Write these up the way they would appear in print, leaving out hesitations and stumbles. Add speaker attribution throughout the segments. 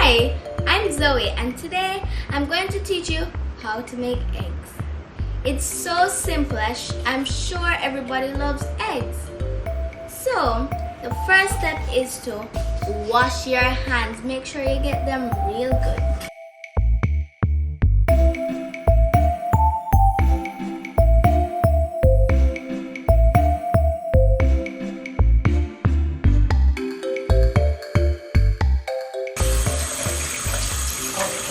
Speaker 1: Hi, I'm Zoe and today I'm going to teach you how to make eggs. It's so simple, I'm sure everybody loves eggs. So, the first step is to wash your hands. Make sure you get them real good.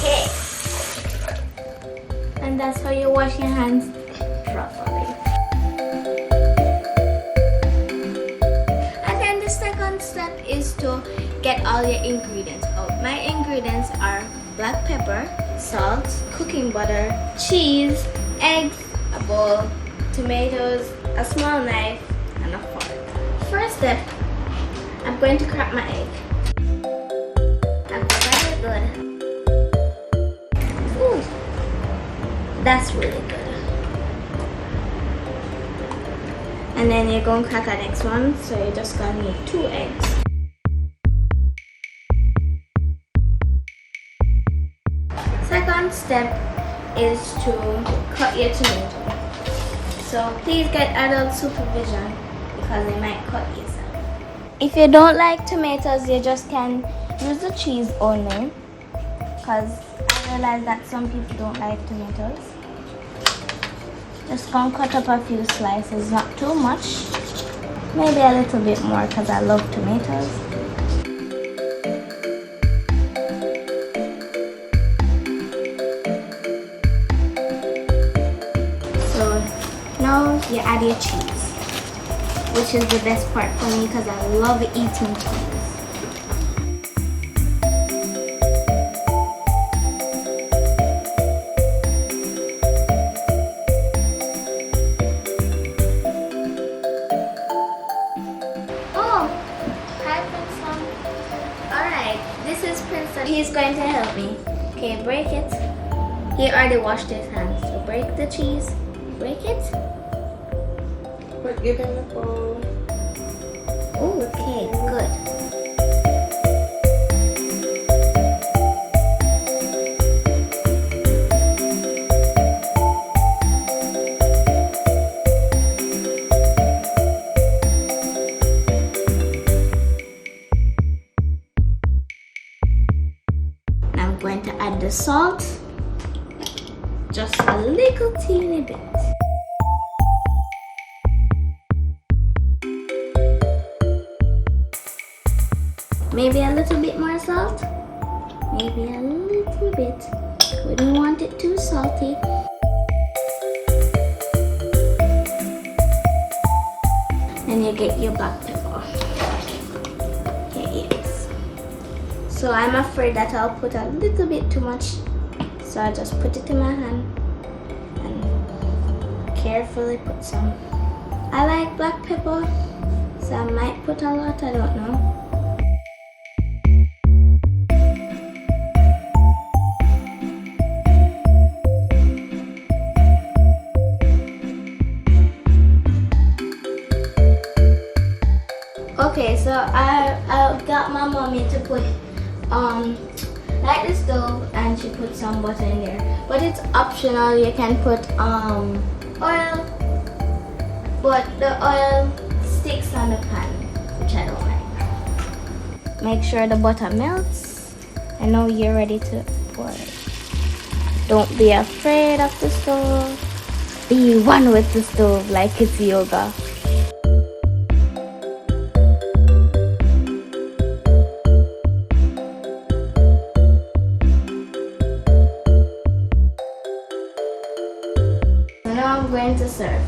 Speaker 1: Okay. And that's how you wash your hands properly. And then the second step is to get all your ingredients out. My ingredients are black pepper, salt, cooking butter, cheese, eggs, a bowl, tomatoes, a small knife, and a fork. First step, I'm going to crack my egg. And very good. Ooh, that's really good. And then you're going to crack the next one, so you're just going to need 2 eggs. Second step is to cut your tomato. So please get adult supervision because they might cut yourself. If you don't like tomatoes, you just can use the cheese only, because I realize that some people don't like tomatoes. Just gonna cut up a few slices, not too much, maybe a little bit more because I love tomatoes. So now you add your cheese, which is the best part for me because I love eating cheese. This is Princeton. He's going to help me. Okay, break it. He already washed his hands. So break the cheese. Break it.
Speaker 2: But give him the bowl.
Speaker 1: Okay, good. I'm going to add the salt, just a little teeny bit. Maybe a little bit more salt, maybe a little bit. We don't want it too salty. Then you get your black pepper. Okay, yes. So I'm afraid that I'll put a little bit too much. So I just put it in my hand and carefully put some. I like black pepper, so I might put a lot, I don't know. Okay, so I got my mommy to put light the stove and she put some butter in there, but it's optional. You can put oil, but the oil sticks on the pan, which I don't like. Make sure the butter melts. I know you're ready to pour it. Don't be afraid of the stove. Be one with the stove like it's yoga. Now I'm going to serve.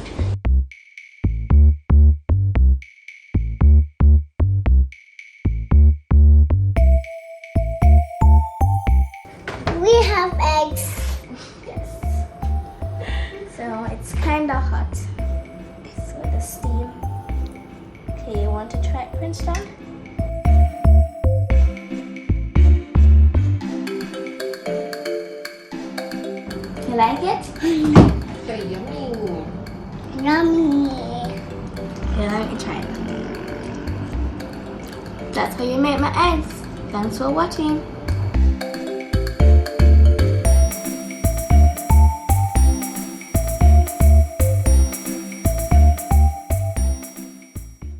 Speaker 3: We have eggs.
Speaker 1: Yes. So it's kind of hot. So the steam. Okay, you want to try it, Princeton? You like it?
Speaker 2: So yummy.
Speaker 3: Yummy.
Speaker 1: Okay, let me try it. That's how you make my eggs. Thanks for watching.